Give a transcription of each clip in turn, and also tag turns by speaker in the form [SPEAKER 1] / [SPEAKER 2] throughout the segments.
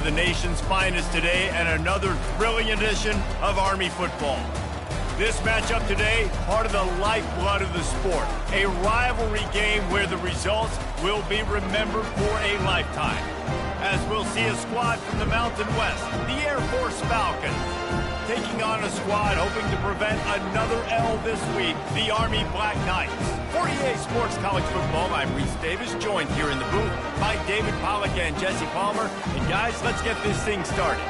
[SPEAKER 1] The nation's finest today, and another thrilling edition of Army football. This matchup today, part of the lifeblood of the sport. A rivalry game where the results will be remembered for a lifetime. As we'll see a squad from the Mountain West, the Air Force Falcons, taking on a squad hoping to prevent another L this week, the Army Black Knights. 48 Sports College Football, I'm Reese Davis, joined here in the booth by David Pollack and Jesse Palmer. And guys, let's get this thing started.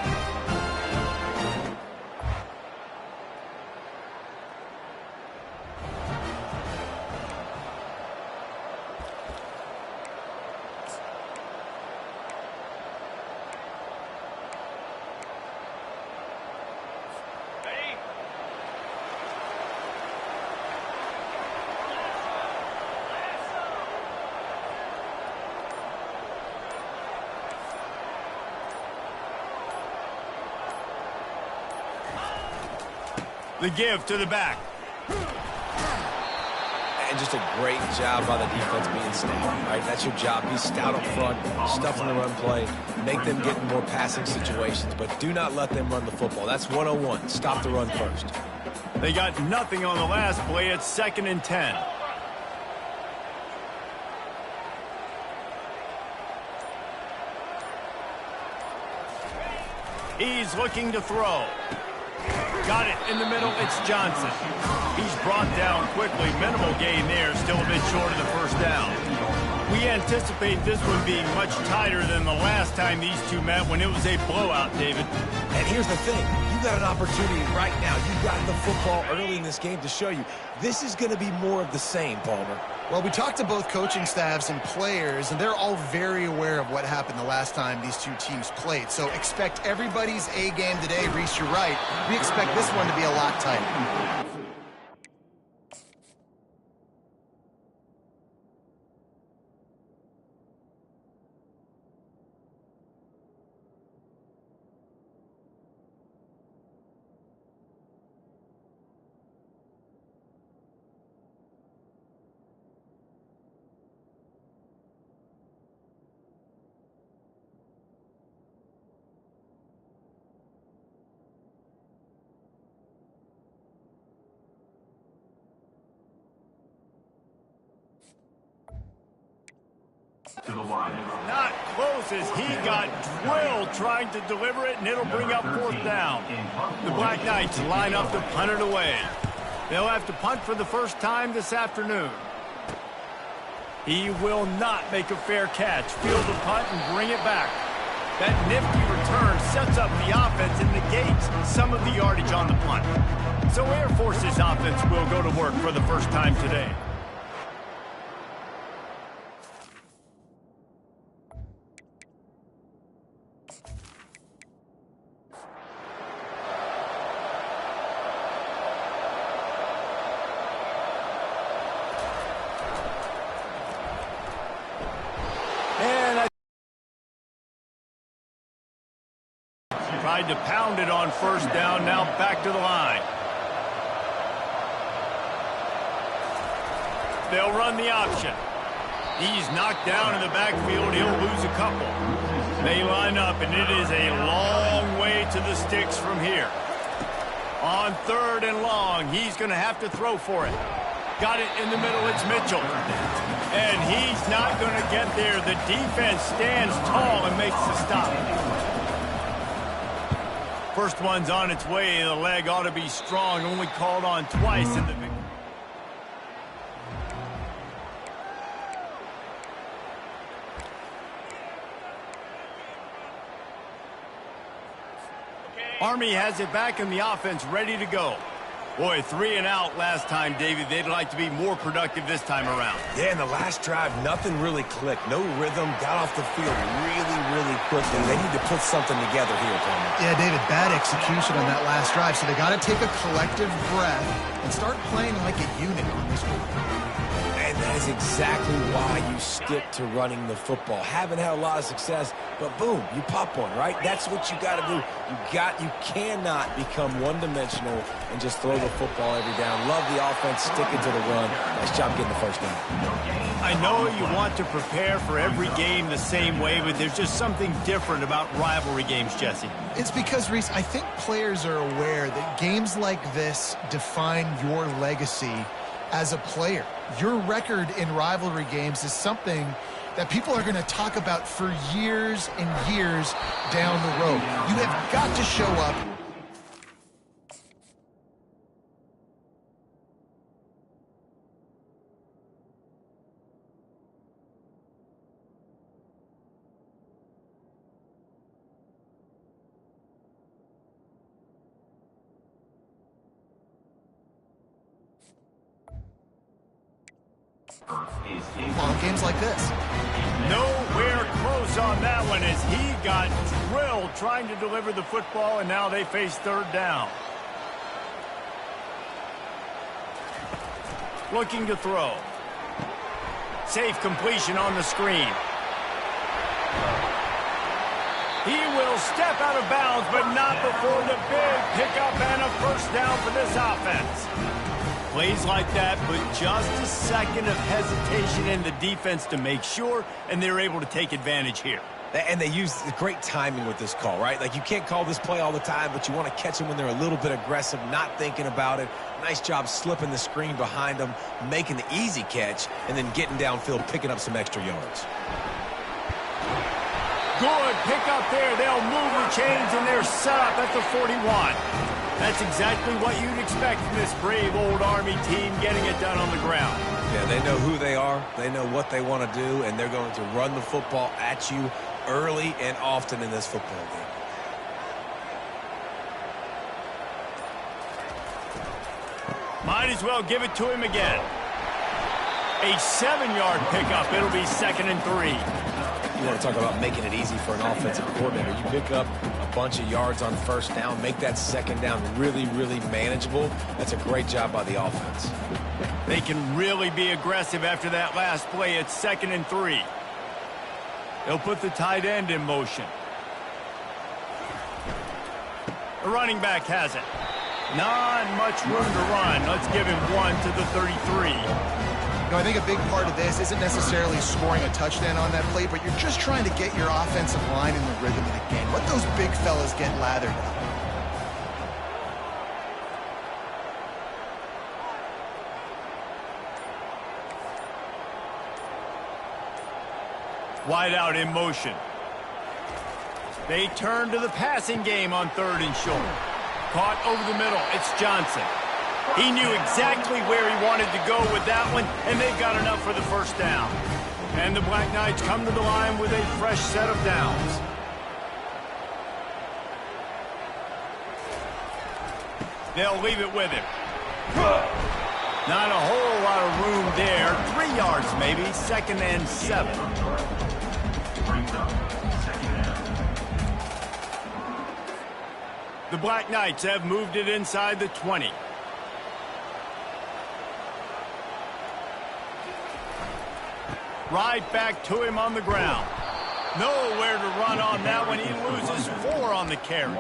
[SPEAKER 1] The give to the back.
[SPEAKER 2] And just a great job by the defense being stout. Right? That's your job. Be stout up front, stuff in the run play, make them get in more passing situations, but do not let them run the football. That's 101. Stop the run first.
[SPEAKER 1] They got nothing on the last play. It's 2nd and 10. He's looking to throw. Got it in the middle. It's Johnson. He's brought down quickly. Minimal gain there. Still a bit short of the first down. We anticipate this one being much tighter than the last time these two met when it was a blowout, David.
[SPEAKER 2] And here's the thing. You got an opportunity right now. You got the football early in this game to show you. This is going to be more of the same, Palmer.
[SPEAKER 3] Well, we talked to both coaching staffs and players, and they're all very aware of what happened the last time these two teams played. So expect everybody's A game today. Reese, you're right. We expect this one to be a lot tighter.
[SPEAKER 4] To the line.
[SPEAKER 1] Not close as he got drilled trying to deliver it, and it'll bring up 4th down. The Black Knights line up to punt it away. They'll have to punt for the first time this afternoon. He will not make a fair catch. Field the punt and bring it back. That nifty return sets up the offense and negates some of the yardage on the punt. So Air Force's offense will go to work for the first time today. Tried to pound it on 1st down, now back to the line. They'll run the option. He's knocked down in the backfield. He'll lose a couple. They line up, and it is a long way to the sticks from here. On 3rd and long, he's going to have to throw for it. Got it in the middle. It's Mitchell. And he's not going to get there. The defense stands tall and makes the stop. First one's on its way. The leg ought to be strong. Only called on twice in the victory. Army has it back in the offense, ready to go. Boy, 3 and out last time, David. They'd like to be more productive this time around.
[SPEAKER 2] Yeah, in the last drive, nothing really clicked. No rhythm, got off the field really quickly. They need to put something together here, Palmer.
[SPEAKER 3] Yeah, David, bad execution on that last drive. So they got to take a collective breath and start playing like a unit on this one.
[SPEAKER 2] And that is exactly why you stick to running the football. Haven't had a lot of success, but boom, you pop one, right? That's what you got to do. You cannot become one-dimensional and just throw the football every down. Love the offense, sticking to the run. Nice job getting the first down.
[SPEAKER 1] I know you want to prepare for every game the same way, but there's just something different about rivalry games, Jesse.
[SPEAKER 3] It's because, Reese, I think players are aware that games like this define your legacy as a player. Your record in rivalry games is something that people are going to talk about for years and years down the road. You have got to show up. On games like this.
[SPEAKER 1] Nowhere close on that one as he got drilled trying to deliver the football, and now they face third down. Looking to throw. Safe completion on the screen. He will step out of bounds, but not before the big pickup and a first down for this offense. Plays like that, but just a second of hesitation in the defense to make sure, and they're able to take advantage here.
[SPEAKER 2] And they use great timing with this call, right? Like, you can't call this play all the time, but you want to catch them when they're a little bit aggressive, not thinking about it. Nice job slipping the screen behind them, making the easy catch, and then getting downfield, picking up some extra yards.
[SPEAKER 1] Good pick up there. They'll move the chains, and they're set up at the 41. That's exactly what you'd expect from this brave old Army team, getting it done on the ground.
[SPEAKER 2] Yeah, they know who they are. They know what they want to do, and they're going to run the football at you early and often in this football game.
[SPEAKER 1] Might as well give it to him again. A 7-yard pickup. It'll be 2nd and 3.
[SPEAKER 2] You want to talk about making it easy for an offensive coordinator. You pick up a bunch of yards on first down, make that second down really, really manageable. That's a great job by the offense.
[SPEAKER 1] They can really be aggressive after that last play. It's 2nd and 3. They'll put the tight end in motion. The running back has it. Not much room to run. Let's give him one to the 33.
[SPEAKER 3] You know, I think a big part of this isn't necessarily scoring a touchdown on that play, but you're just trying to get your offensive line in the rhythm of the game. Let those big fellas get lathered up.
[SPEAKER 1] Wide out in motion. They turn to the passing game on 3rd and short. Caught over the middle. It's Johnson. He knew exactly where he wanted to go with that one, and they've got enough for the first down. And the Black Knights come to the line with a fresh set of downs. They'll leave it with him. Not a whole lot of room there. 3 yards maybe. 2nd and 7. The Black Knights have moved it inside the 20. Right back to him on the ground. Nowhere to run on that one. He loses 4 on the carry.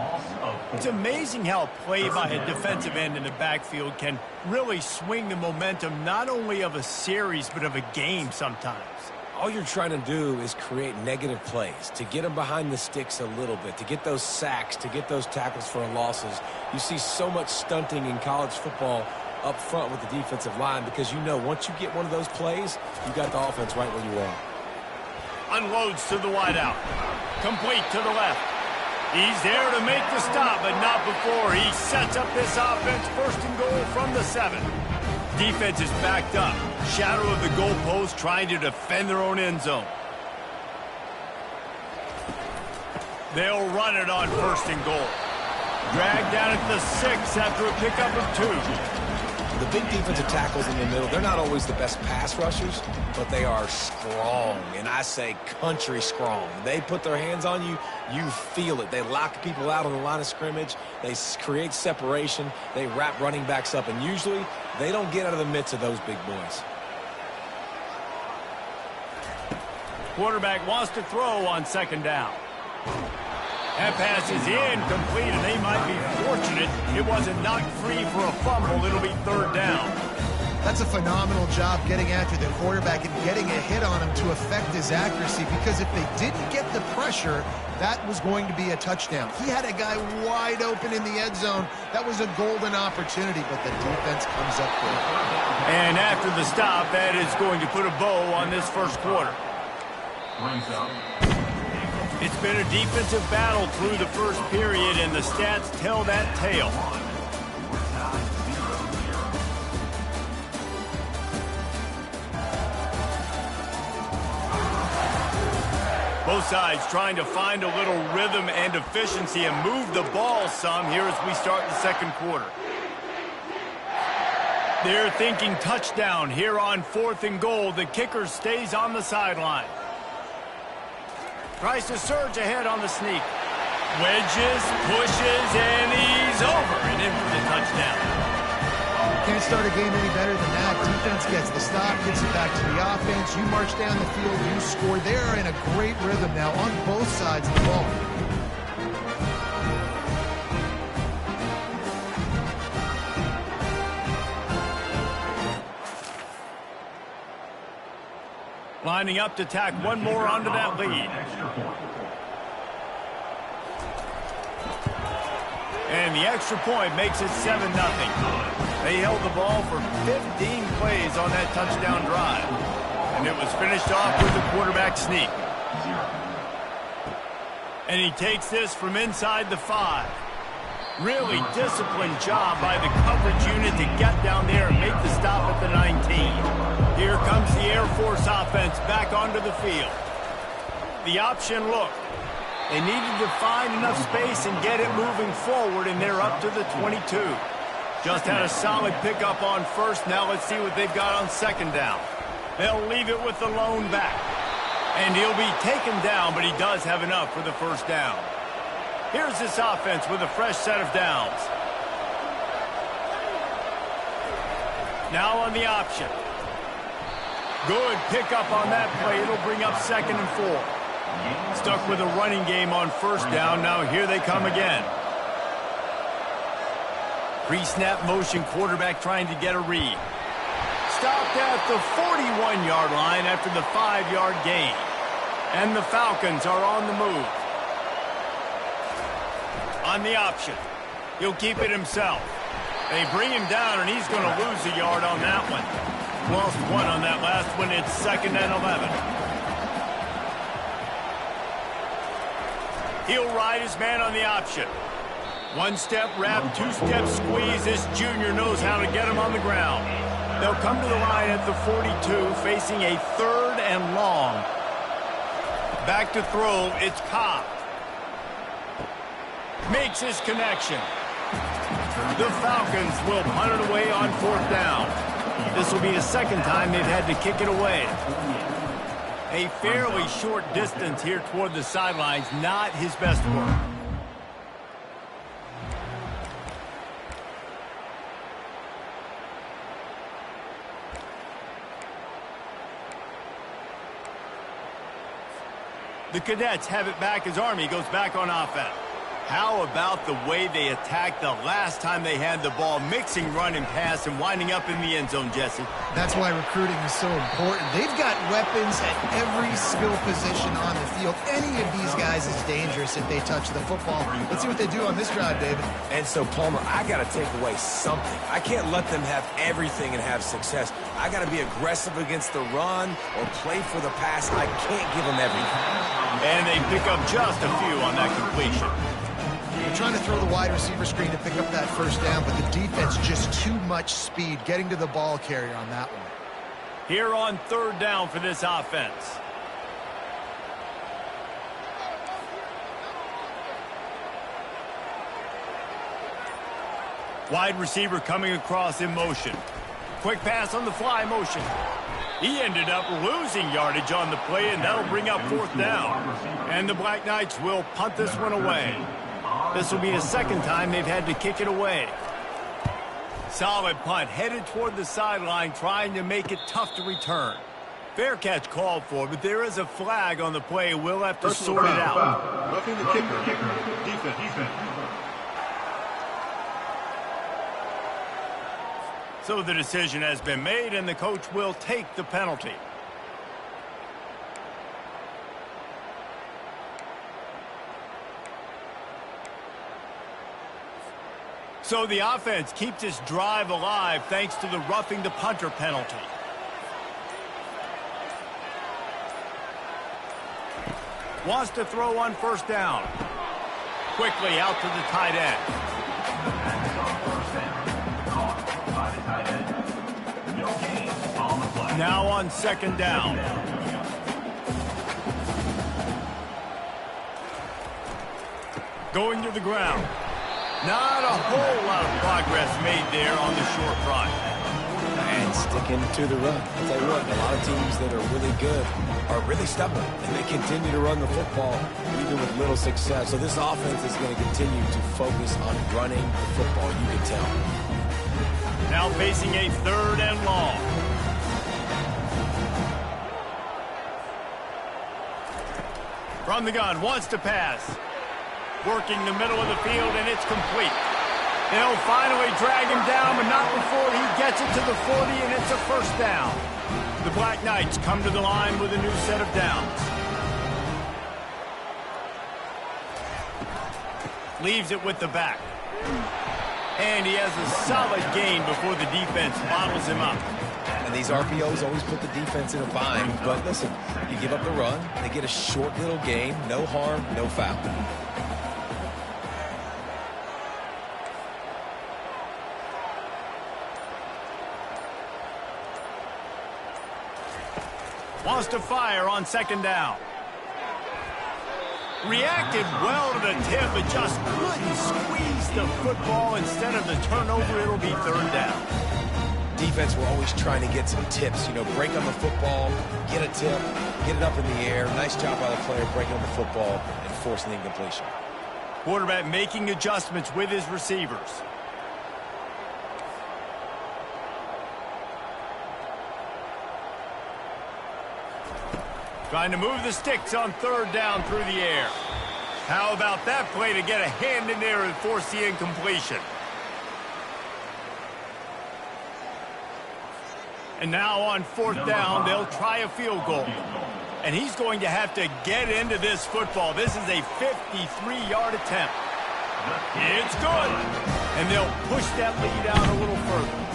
[SPEAKER 1] It's amazing how play by a defensive end in the backfield can really swing the momentum not only of a series but of a game sometimes.
[SPEAKER 2] All you're trying to do is create negative plays, to get them behind the sticks a little bit, to get those sacks, to get those tackles for losses. You see so much stunting in college football up front with the defensive line because you know once you get one of those plays, you got the offense right where you want.
[SPEAKER 1] Unloads to the wideout. Complete to the left. He's there to make the stop, but not before he sets up this offense. 1st and goal from the 7. Defense is backed up. Shadow of the goalpost, trying to defend their own end zone. They'll run it on 1st and goal. Dragged down at the 6 after a pickup of 2.
[SPEAKER 2] The big defensive tackles in the middle, they're not always the best pass rushers, but they are strong, and I say country strong. They put their hands on you, you feel it. They lock people out on the line of scrimmage. They create separation. They wrap running backs up, and usually they don't get out of the midst of those big boys.
[SPEAKER 1] quarterback wants to throw on second down. That pass is incomplete, and they might be fortunate it wasn't knocked free for a fumble. It'll be third down.
[SPEAKER 3] That's a phenomenal job getting after the quarterback and getting a hit on him to affect his accuracy, because if they didn't get the pressure, that was going to be a touchdown. He had a guy wide open in the end zone. That was a golden opportunity, but the defense comes up with it.
[SPEAKER 1] And after the stop, that is going to put a bow on this first quarter. It's been a defensive battle through the first period, and the stats tell that tale. Both sides trying to find a little rhythm and efficiency and move the ball some here as we start the second quarter. They're thinking touchdown here on 4th and goal. The kicker stays on the sideline. Tries to surge ahead on the sneak. Wedges, pushes, and he's over and in for the touchdown.
[SPEAKER 3] Can't start a game any better than that. Defense gets the stop, gets it back to the offense. You march down the field, you score. They're in a great rhythm now on both sides of the ball.
[SPEAKER 1] Lining up to tack one more onto that lead. And the extra point makes it 7-0. They held the ball for 15 plays on that touchdown drive. And it was finished off with the quarterback sneak. And he takes this from inside the 5. Really disciplined job by the coverage unit to get down there and make the stop at the 19. Here comes the Air Force offense back onto the field. The option look. They needed to find enough space and get it moving forward, and they're up to the 22. Just had a solid pickup on first. Now let's see what they've got on second down. They'll leave it with the lone back. And he'll be taken down, but he does have enough for the first down. Here's this offense with a fresh set of downs. Now on the option. Good pickup on that play. It'll bring up 2nd and 4. Stuck with a running game on first down. Now here they come again. Pre-snap motion, quarterback trying to get a read. Stopped at the 41-yard line after the 5-yard gain. And the Falcons are on the move. On the option. He'll keep it himself. They bring him down, and he's going to lose a yard on that one. Lost 1 on that last one. It's 2nd and 11. He'll ride his man on the option. 1-step wrap, 2-step squeeze. This junior knows how to get him on the ground. They'll come to the line at the 42, facing a 3rd and long. Back to throw, it's Cobb. Makes his connection. The Falcons will punt it away on 4th down. This will be the second time they've had to kick it away. A fairly short distance here toward the sidelines, not his best work. The Cadets have it back as Army goes back on offense. How about the way they attacked the last time they had the ball, mixing run and pass and winding up in the end zone, Jesse?
[SPEAKER 3] That's why recruiting is so important. They've got weapons at every skill position on the field. Any of these guys is dangerous if they touch the football. Let's see what they do on this drive, David.
[SPEAKER 2] And so, Palmer, I got to take away something. I can't let them have everything and have success. I got to be aggressive against the run or play for the pass. I can't give them everything.
[SPEAKER 1] And they pick up just a few on that completion.
[SPEAKER 3] They're trying to throw the wide receiver screen to pick up that first down, but the defense just too much speed getting to the ball carrier on that one.
[SPEAKER 1] Here on 3rd down for this offense. Wide receiver coming across in motion. Quick pass on the fly motion. He ended up losing yardage on the play, and that'll bring up 4th down. And the Black Knights will punt this one away. This will be the second time they've had to kick it away. Solid punt, headed toward the sideline, trying to make it tough to return. Fair catch called for, but there is a flag on the play. We'll have to sort it out.
[SPEAKER 4] Roughing the kicker. Defense.
[SPEAKER 1] So the decision has been made, and the coach will take the penalty. So the offense keeps its drive alive thanks to the roughing the punter penalty. Wants to throw on first down. Quickly out to the tight end. Now on second down. Going to the ground. Not a whole lot of progress made there on the short run.
[SPEAKER 2] And sticking to the run. I'll tell you what, a lot of teams that are really good are really stubborn, and they continue to run the football even with little success. So this offense is going to continue to focus on running the football, you can tell.
[SPEAKER 1] Now facing a third and long. From the gun, wants to pass. Working the middle of the field, and it's complete. They'll finally drag him down, but not before he gets it to the 40, and it's a first down. The Black Knights come to the line with a new set of downs. Leaves it with the back. And he has a solid gain before the defense bottles him up.
[SPEAKER 2] And these RPOs always put the defense in a bind. But listen, you give up the run, they get a short little gain, no harm, no foul.
[SPEAKER 1] Wants to fire on second down. Reacted well to the tip, but just couldn't squeeze the football. Instead of the turnover, it'll be third down.
[SPEAKER 2] Defense, we're always trying to get some tips. You know, break on the football, get a tip, get it up in the air. Nice job by the player breaking on the football and forcing the incompletion.
[SPEAKER 1] Quarterback making adjustments with his receivers. Trying to move the sticks on third down through the air. How about that play to get a hand in there and force the incompletion? And now on fourth down, they'll try a field goal. And he's going to have to get into this football. This is a 53-yard attempt. It's good. And they'll push that lead out a little further.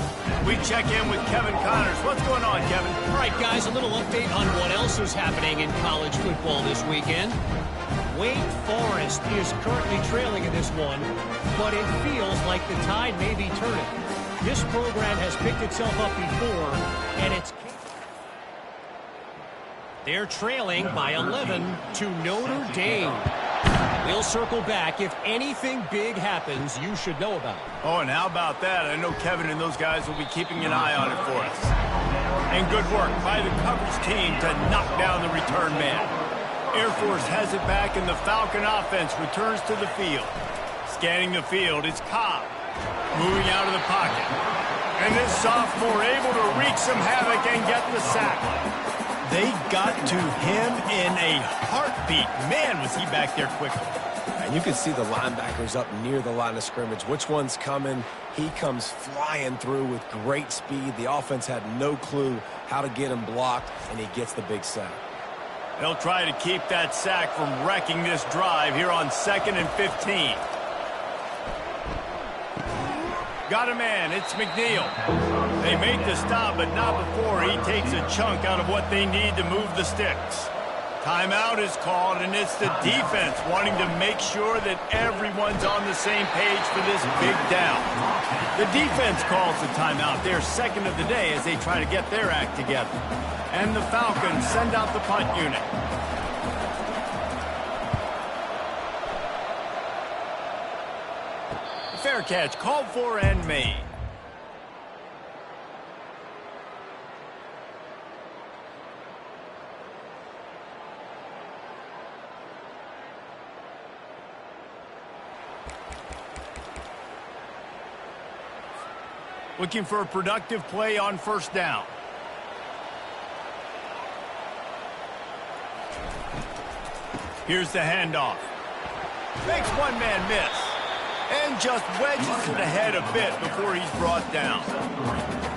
[SPEAKER 1] We check in with Kevin Connors. What's going on, Kevin?
[SPEAKER 5] All right, guys, a little update on what else is happening in college football this weekend. Wake Forest is currently trailing in this one, but it feels like the tide may be turning. This program has picked itself up before, and it's... They're trailing by 11 to Notre Dame. We'll circle back. If anything big happens, you should know about it.
[SPEAKER 1] Oh, and how about that? I know Kevin and those guys will be keeping an eye on it for us. And good work by the coverage team to knock down the return man. Air Force has it back, and the Falcon offense returns to the field. Scanning the field, it's Cobb moving out of the pocket. And this sophomore able to wreak some havoc and get the sack. They got to him in a heartbeat. Man, was he back there quickly.
[SPEAKER 2] And you can see the linebackers up near the line of scrimmage. Which one's coming? He comes flying through with great speed. The offense had no clue how to get him blocked, and he gets the big sack.
[SPEAKER 1] They'll try to keep that sack from wrecking this drive here on 2nd and 15. Got a man, it's McNeil. They make the stop, but not before he takes a chunk out of what they need to move the sticks. Timeout is called, and it's the defense wanting to make sure that everyone's on the same page for this big down. The defense calls the timeout, their second of the day, as they try to get their act together. And the Falcons send out the punt unit. Fair catch called for and made. Looking for a productive play on first down. Here's the handoff. Makes one man miss. And just wedges it ahead a bit before he's brought down.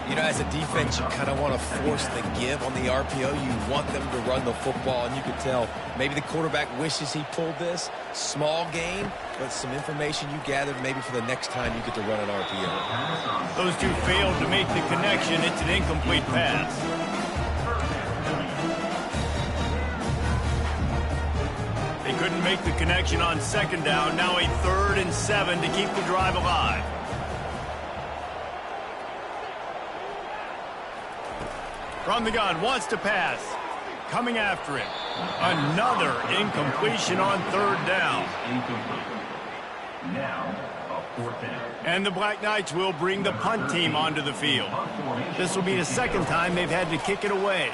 [SPEAKER 2] You know, as a defense, you kind of want to force the give on the RPO. You want them to run the football, and you can tell maybe the quarterback wishes he pulled this. Small gain, but some information you gathered maybe for the next time you get to run an RPO.
[SPEAKER 1] Those two failed to make the connection. It's an incomplete pass. They couldn't make the connection on second down. Now a 3rd and 7 to keep the drive alive. From the gun, wants to pass. Coming after him. Another incompletion on 3rd down.
[SPEAKER 4] Now, a 4th down.
[SPEAKER 1] And the Black Knights will bring the punt team onto the field. This will be the 2nd time they've had to kick it away.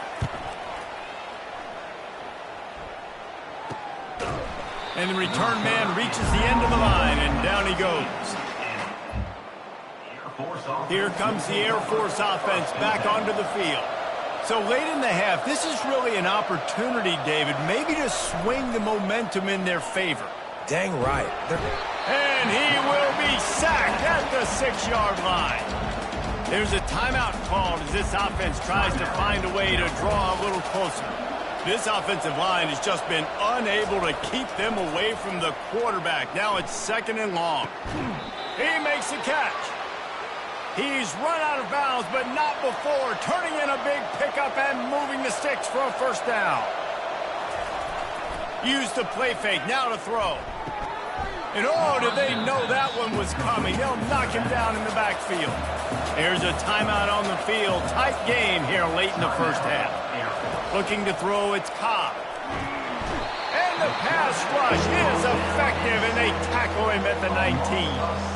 [SPEAKER 1] And the return man reaches the end of the line, and down he goes. Here comes the Air Force offense back onto the field. So late in the half, this is really an opportunity, David, maybe to swing the momentum in their favor.
[SPEAKER 2] Dang right.
[SPEAKER 1] And he will be sacked at the 6-yard line. There's a timeout called as this offense tries to find a way to draw a little closer. This offensive line has just been unable to keep them away from the quarterback. Now it's 2nd and long. He makes the catch. He's run out of bounds, but not before turning in a big pickup and moving the sticks for a 1st down. Use the play fake, now to throw. And oh, did they know that one was coming. They'll knock him down in the backfield. There's a timeout on the field. Tight game here late in the 1st half. Looking to throw, it's Cobb. And the pass rush is effective, and they tackle him at the 19.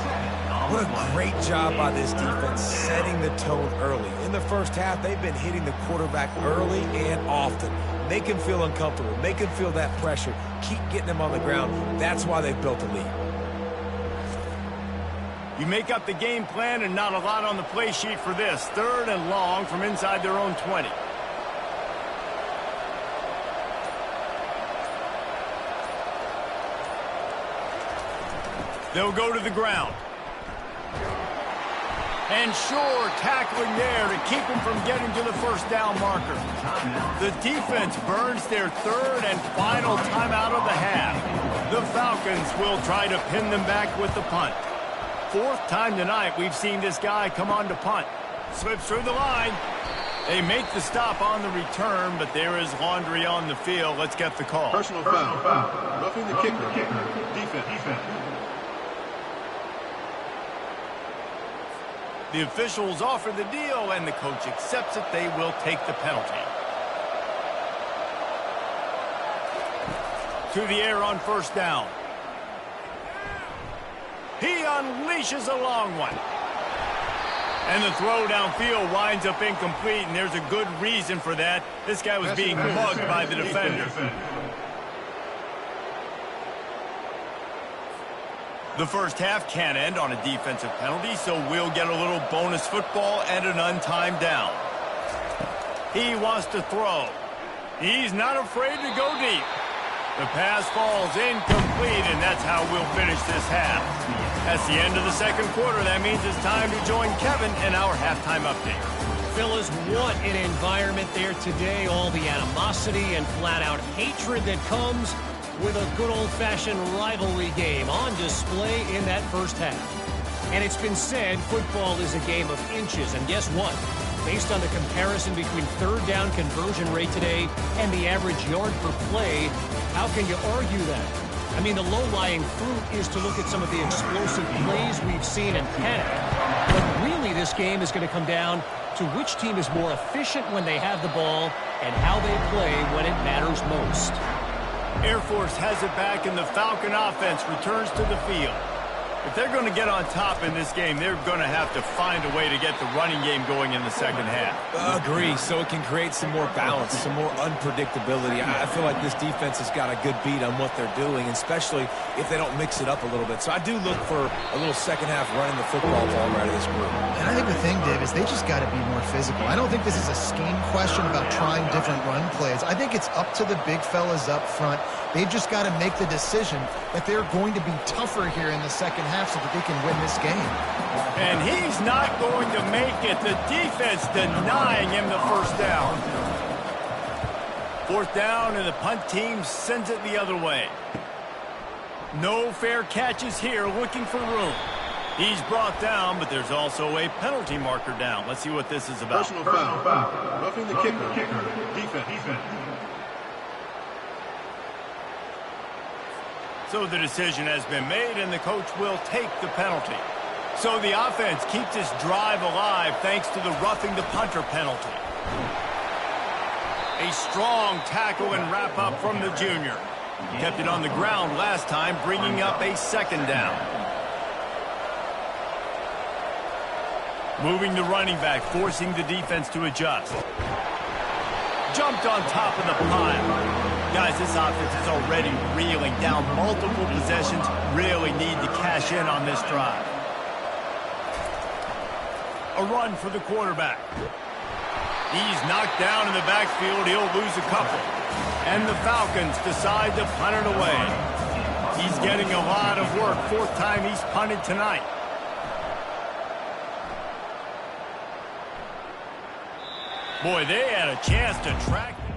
[SPEAKER 2] What a great job by this defense setting the tone early. In the 1st half, they've been hitting the quarterback early and often. Make him feel uncomfortable. Make him feel that pressure. Keep getting him on the ground. That's why they've built a lead.
[SPEAKER 1] You make up the game plan and not a lot on the play sheet for this. 3rd and long from inside their own 20. They'll go to the ground. And sure, tackling there to keep him from getting to the 1st down marker. The defense burns their 3rd and final timeout of the half. The Falcons will try to pin them back with the punt. 4th time tonight we've seen this guy come on to punt. Slips through the line. They make the stop on the return, but there is laundry on the field. Let's get the call.
[SPEAKER 4] Personal foul. Roughing the kicker. Defense.
[SPEAKER 1] The officials offer the deal, and the coach accepts it. They will take the penalty. To the air on 1st down. He unleashes a long one. And the throw downfield winds up incomplete, and there's a good reason for that. This guy was being mugged by the defender. The 1st half can't end on a defensive penalty, so we'll get a little bonus football and an untimed down. He wants to throw. He's not afraid to go deep. The pass falls incomplete, and that's how we'll finish this half. That's the end of the 2nd quarter. That means it's time to join Kevin in our halftime update.
[SPEAKER 5] Fellas, what an environment there today. All the animosity and flat-out hatred that comes with a good old-fashioned rivalry game on display in that 1st half. And it's been said football is a game of inches, and guess what? Based on the comparison between 3rd down conversion rate today and the average yard per play, how can you argue that? I mean, the low-lying fruit is to look at some of the explosive plays we've seen in Canada. But really, this game is going to come down to which team is more efficient when they have the ball and how they play when it matters most.
[SPEAKER 1] Air Force has it back, and the Falcon offense returns to the field. If they're going to get on top in this game, they're going to have to find a way to get the running game going in the second half.
[SPEAKER 2] Agree, so it can create some more balance, some more unpredictability. I feel like this defense has got a good beat on what they're doing, especially if they don't mix it up a little bit. So I do look for a little second half running the football ball right of this group.
[SPEAKER 3] And I think the thing, Dave, is they just got to be more physical. I don't think this is a scheme question about trying different run plays. I think it's up to the big fellas up front. They've just got to make the decision that they're going to be tougher here in the second half so that they can win this game.
[SPEAKER 1] And he's not going to make it. The defense denying him the first down. Fourth down, and the punt team sends it the other way. No fair catches here, looking for room. He's brought down, but there's also a penalty marker down. Let's see what this is about.
[SPEAKER 4] Personal foul. Roughing the kicker. Defense.
[SPEAKER 1] So the decision has been made, and the coach will take the penalty. So the offense keeps this drive alive thanks to the roughing the punter penalty. A strong tackle and wrap-up from the junior. Kept it on the ground last time, bringing up a second down. Moving the running back, forcing the defense to adjust. Jumped on top of the pile. Guys, this offense is already reeling down multiple possessions. Really need to cash in on this drive. A run for the quarterback. He's knocked down in the backfield. He'll lose a couple. And the Falcons decide to punt it away. He's getting a lot of work. Fourth time he's punted tonight. Boy, they had a chance to track him.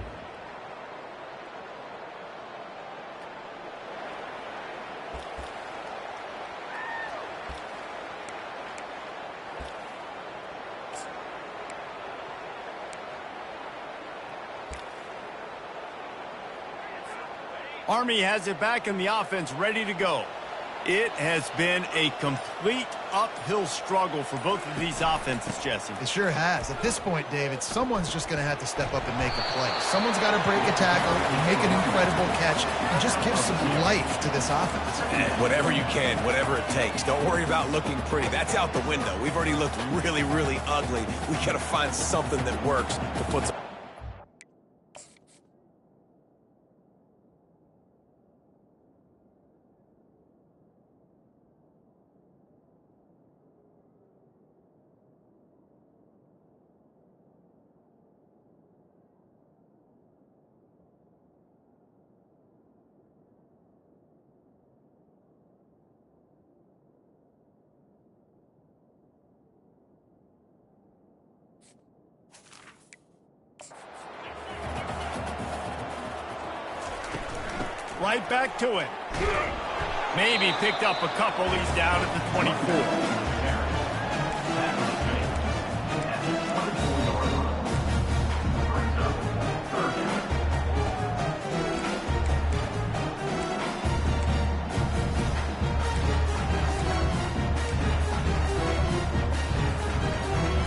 [SPEAKER 1] Army has it back in the offense, ready to go. It has been a complete uphill struggle for both of these offenses, Jesse.
[SPEAKER 3] It sure has. At this point, David, someone's just going to have to step up and make a play. Someone's got to break a tackle, make an incredible catch, and just give some life to this offense.
[SPEAKER 2] Whatever you can, whatever it takes. Don't worry about looking pretty. That's out the window. We've already looked really, really ugly. We got to find something that works to put some...
[SPEAKER 1] Right back to it. Maybe picked up a couple. He's down at the 24.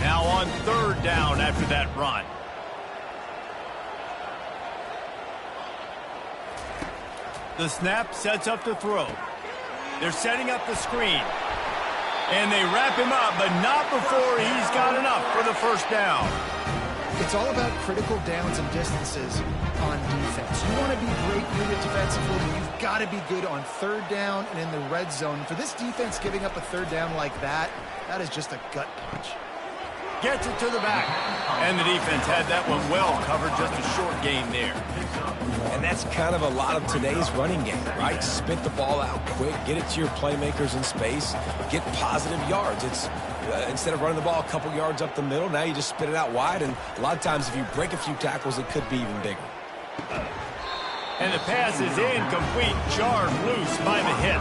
[SPEAKER 1] Now on third down after that run. The snap sets up the throw. They're setting up the screen. And they wrap him up, but not before he's got enough for the first down.
[SPEAKER 3] It's all about critical downs and distances on defense. You want to be great unit defensively, you've got to be good on third down and in the red zone. For this defense giving up a third down like that, that is just a gut punch.
[SPEAKER 1] Gets it to the back. And the defense had that one well covered, just a short gain there.
[SPEAKER 2] And that's kind of a lot of today's running game, right? Spit the ball out quick, get it to your playmakers in space, get positive yards. It's instead of running the ball a couple yards up the middle, now you just spit it out wide, and a lot of times if you break a few tackles, it could be even bigger.
[SPEAKER 1] And the pass is incomplete, jarred loose by the hip.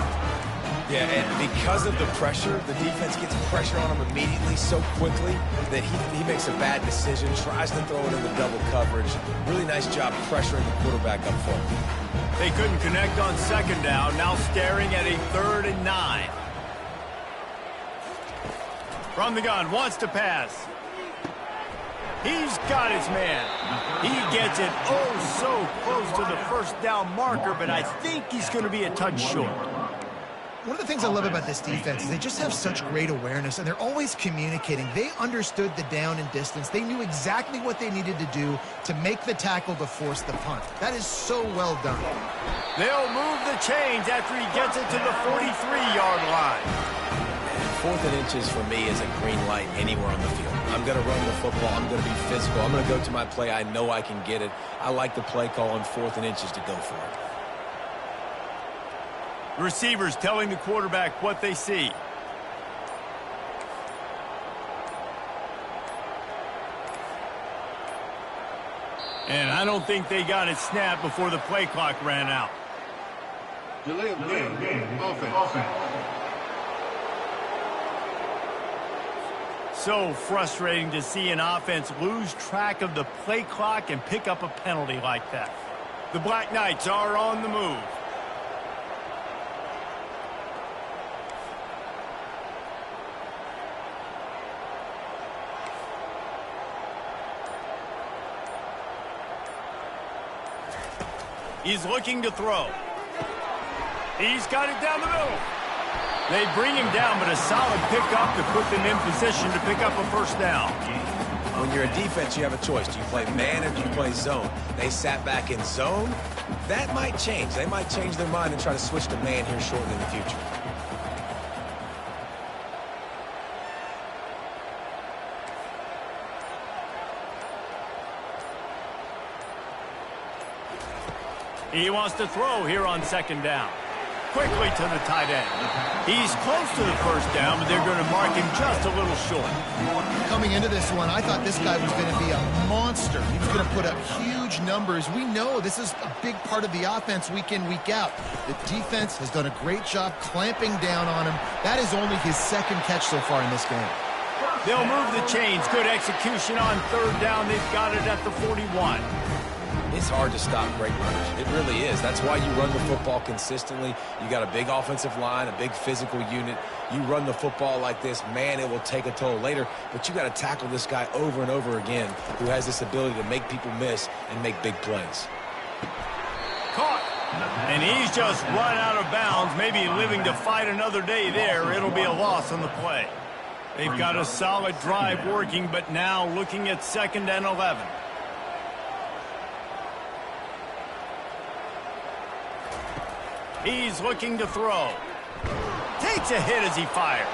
[SPEAKER 2] Yeah, and because of the pressure, the defense gets pressure on him immediately so quickly that he makes a bad decision, tries to throw it in the double coverage. Really nice job pressuring the quarterback up front.
[SPEAKER 1] They couldn't connect on second down, now staring at a 3rd and 9. From the gun, wants to pass. He's got his man. He gets it oh so close to the first down marker, but I think he's going to be a touch short.
[SPEAKER 3] One of the things I love about this defense is they just have such great awareness, and they're always communicating. They understood the down and distance. They knew exactly what they needed to do to make the tackle to force the punt. That is so well done.
[SPEAKER 1] They'll move the chains after he gets it to the 43-yard line.
[SPEAKER 2] 4th and inches for me is a green light anywhere on the field. I'm going to run the football. I'm going to be physical. I'm going to go to my play. I know I can get it. I like the play call on 4th and inches to go for it.
[SPEAKER 1] Receivers telling the quarterback what they see. And I don't think they got it snapped before the play clock ran out.
[SPEAKER 4] Delay of game. Offense.
[SPEAKER 1] So frustrating to see an offense lose track of the play clock and pick up a penalty like that. The Black Knights are on the move. He's looking to throw. He's got it down the middle. They bring him down, but a solid pickup to put them in position to pick up a first down.
[SPEAKER 2] When you're a defense, you have a choice. Do you play man or do you play zone? They sat back in zone. That might change. They might change their mind and try to switch to man here shortly in the future.
[SPEAKER 1] He wants to throw here on 2nd down. Quickly to the tight end. He's close to the first down, but they're going to mark him just a little short.
[SPEAKER 3] Coming into this one, I thought this guy was going to be a monster. He was going to put up huge numbers. We know this is a big part of the offense week in, week out. The defense has done a great job clamping down on him. That is only his 2nd catch so far in this game.
[SPEAKER 1] They'll move the chains. Good execution on 3rd down. They've got it at the 41.
[SPEAKER 2] It's hard to stop great runners. It really is. That's why you run the football consistently. You got a big offensive line, a big physical unit. You run the football like this, man, it will take a toll later. But you got to tackle this guy over and over again who has this ability to make people miss and make big plays.
[SPEAKER 1] Caught. And he's just run out of bounds, maybe living to fight another day there. It'll be a loss on the play. They've got a solid drive working, but now looking at 2nd and 11. He's looking to throw. Takes a hit as he fires.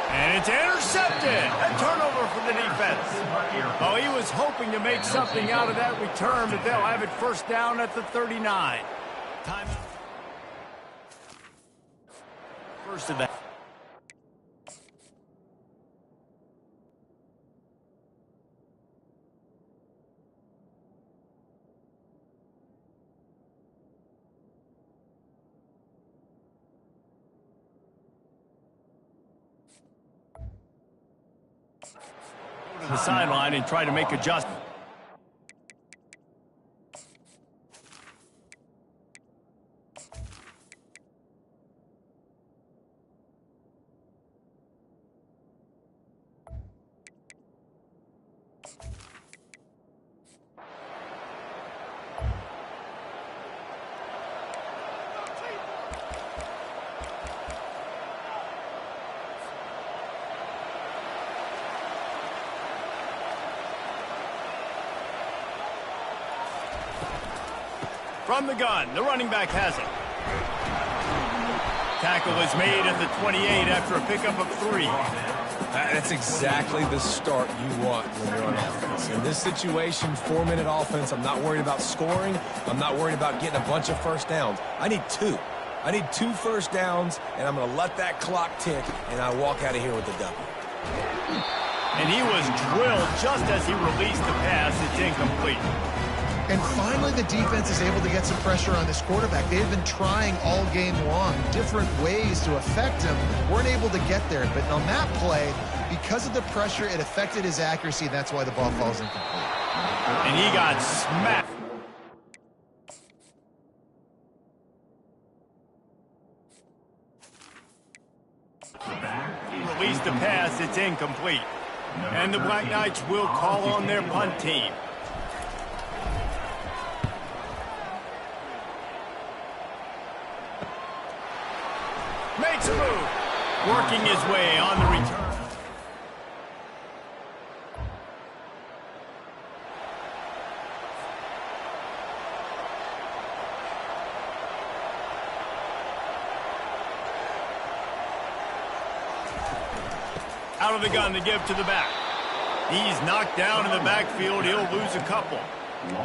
[SPEAKER 1] And it's intercepted. A turnover for the defense. Oh, he was hoping to make something out of that return, but they'll have it 1st down at the 39. Time. First of that. To the sideline and try to make adjustments. From the gun, the running back has it. Tackle is made at the 28 after a pickup of 3.
[SPEAKER 2] That's exactly the start you want when you're on offense. In this situation, 4-minute offense, I'm not worried about scoring. I'm not worried about getting a bunch of first downs. I need 2. I need 2 first downs, and I'm going to let that clock tick, and I walk out of here with the W.
[SPEAKER 1] And he was drilled just as he released the pass. It's incomplete.
[SPEAKER 3] And finally, the defense is able to get some pressure on this quarterback. They've been trying all game long, different ways to affect him. Weren't able to get there. But on that play, because of the pressure, it affected his accuracy. And that's why the ball falls incomplete.
[SPEAKER 1] And he got smacked. He released the pass. It's incomplete. And the Black Knights will call on their punt team. Makes makes a move. Working his way on the return. Out of the gun to give to the back. He's knocked down in the backfield. He'll lose a couple.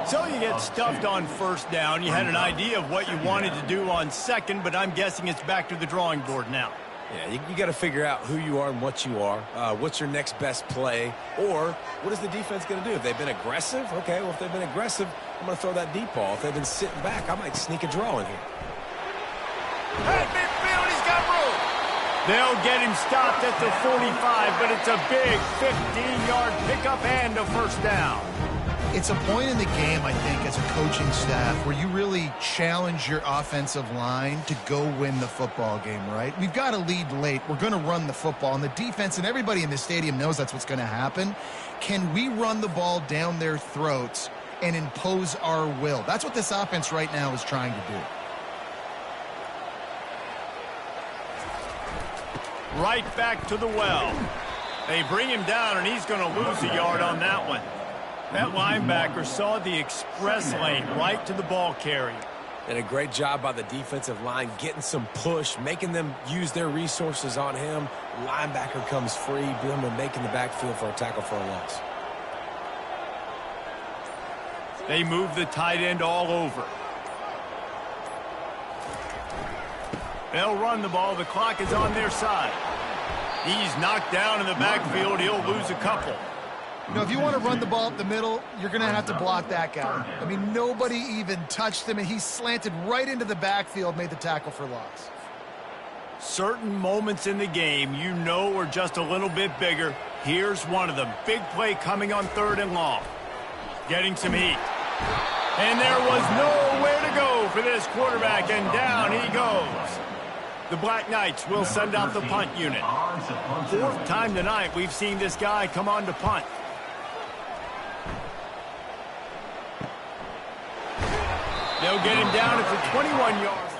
[SPEAKER 1] So you get stuffed on first down. You had an idea of what you wanted to do on second, but I'm guessing it's back to the drawing board now.
[SPEAKER 2] Yeah, you got to figure out who you are and what you are. What's your next best play? Or what is the defense going to do? If they've been aggressive, okay, well, if they've been aggressive, I'm going to throw that deep ball. If they've been sitting back, I might sneak a draw in here.
[SPEAKER 1] At midfield, he's got room. They'll get him stopped at the 45, but it's a big 15-yard pickup and a first down.
[SPEAKER 3] It's a point in the game, I think, as a coaching staff where you really challenge your offensive line to go win the football game, right? We've got to lead late. We're going to run the football, and the defense and everybody in the stadium knows that's what's going to happen. Can we run the ball down their throats and impose our will? That's what this offense right now is trying to do.
[SPEAKER 1] Right back to the well. They bring him down, and he's going to lose a yard on that one. That linebacker saw the express lane right to the ball carrier.
[SPEAKER 2] And a great job by the defensive line getting some push, making them use their resources on him. Linebacker comes free, boom, and making the backfield for a tackle for a loss.
[SPEAKER 1] They move the tight end all over. They'll run the ball. The clock is on their side. He's knocked down in the backfield. He'll lose a couple.
[SPEAKER 3] You know, if you want to run the ball up the middle, you're going to have to block that guy. I mean, nobody even touched him, and he slanted right into the backfield, made the tackle for loss.
[SPEAKER 1] Certain moments in the game you know are just a little bit bigger. Here's one of them. Big play coming on 3rd and long. Getting some heat. And there was nowhere to go for this quarterback, and down he goes. The Black Knights will send out the punt unit. 4th time tonight we've seen this guy come on to punt. They'll get him down at the 21 yards.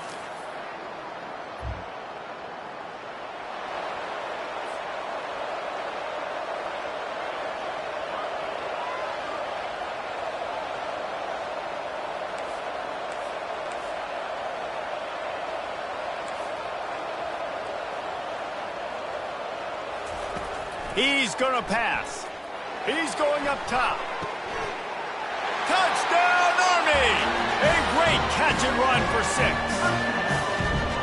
[SPEAKER 1] He's going to pass. He's going up top. Touchdown, Army! A great catch and run for 6.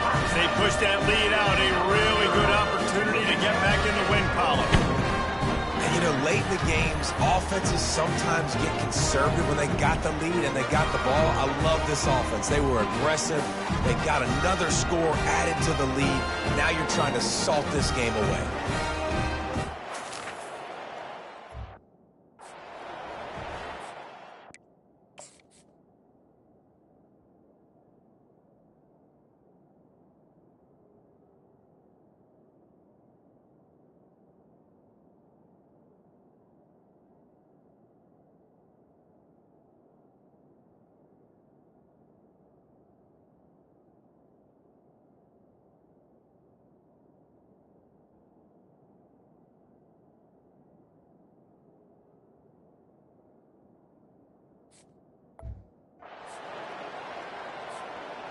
[SPEAKER 1] As they push that lead out, a really good opportunity to get back in the win column.
[SPEAKER 2] And, you know, late in the games, offenses sometimes get conservative when they got the lead and they got the ball. I love this offense. They were aggressive. They got another score added to the lead. Now you're trying to salt this game away.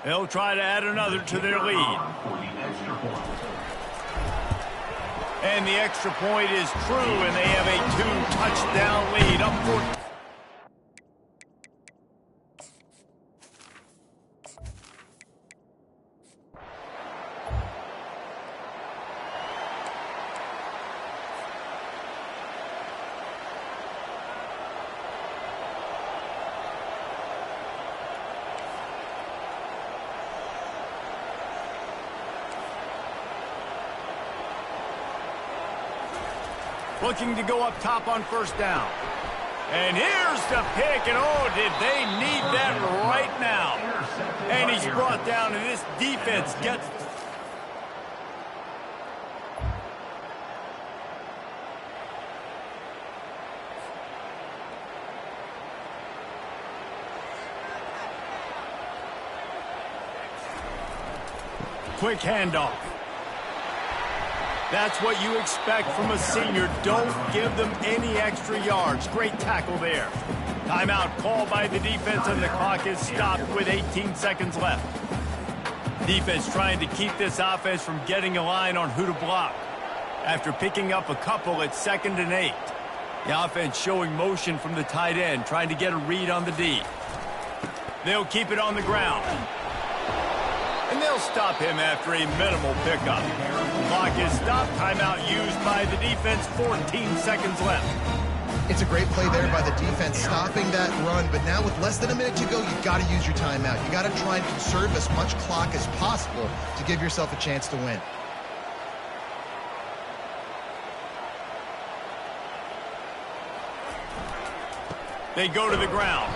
[SPEAKER 1] They'll try to add another to their lead. And the extra point is true, and they have a 2-touchdown lead. Up 4. Looking to go up top on 1st down. And here's the pick, and oh, did they need that right now. And he's brought down, and this defense gets... Quick handoff. That's what you expect from a senior. Don't give them any extra yards. Great tackle there. Timeout called by the defense, and the clock is stopped with 18 seconds left. Defense trying to keep this offense from getting a line on who to block. After picking up a couple, it's 2nd and 8. The offense showing motion from the tight end, trying to get a read on the D. They'll keep it on the ground. And they'll stop him after a minimal pickup. Clock is stopped. Timeout used by the defense. 14 seconds left.
[SPEAKER 3] It's a great play there by the defense, stopping that run. But now with less than a minute to go, you've got to use your timeout. You've got to try and conserve as much clock as possible to give yourself a chance to win.
[SPEAKER 1] They go to the ground.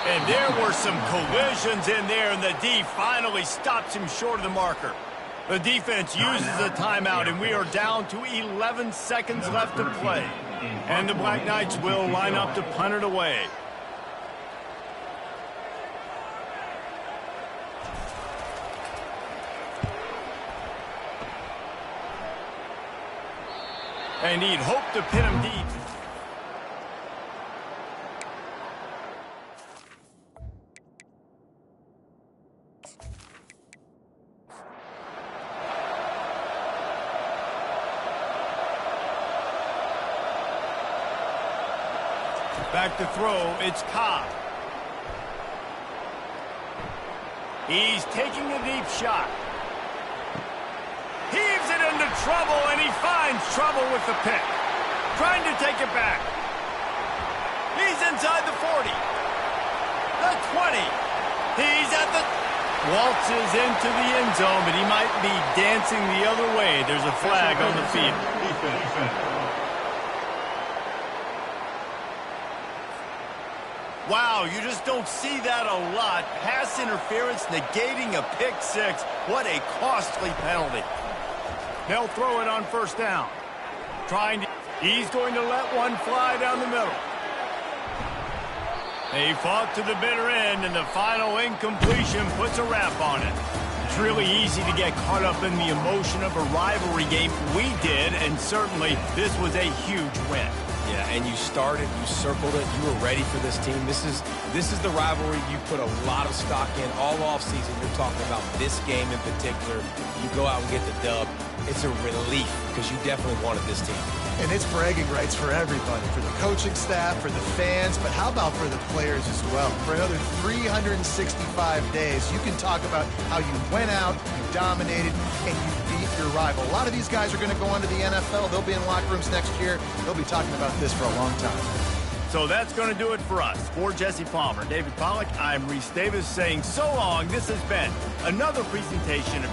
[SPEAKER 1] And there were some collisions in there, and the D finally stops him short of the marker. The defense uses a timeout, and we are down to 11 seconds left to play. And the Black Knights will line up to punt it away. And he'd hope to pin him deep. Back to throw, it's Cobb. He's taking a deep shot. Heaves it into trouble, and he finds trouble with the pick. Trying to take it back. He's inside the 40. The 20. He's at the... Waltzes into the end zone, but he might be dancing the other way. There's a flag on the field.
[SPEAKER 4] Defense.
[SPEAKER 1] Wow, you just don't see that a lot. Pass interference negating a pick six. What a costly penalty. They'll throw it on 1st down. He's going to let one fly down the middle. They fought to the bitter end, and the final incompletion puts a wrap on it. It's really easy to get caught up in the emotion of a rivalry game. We did, and certainly this was a huge win.
[SPEAKER 2] Yeah, and you started, you circled it, you were ready for this team. This is the rivalry you put a lot of stock in all offseason. You're talking about this game in particular. You go out and get the dub. It's a relief because you definitely wanted this team.
[SPEAKER 3] And it's bragging rights for everybody, for the coaching staff, for the fans, but how about for the players as well? For another 365 days, you can talk about how you went out, you dominated, and you beat your rival. A lot of these guys are going to go on to the NFL. They'll be in locker rooms next year. They'll be talking about this for a long time.
[SPEAKER 1] So that's going to do it for us. For Jesse Palmer, David Pollack, I'm Reese Davis saying so long. This has been another presentation of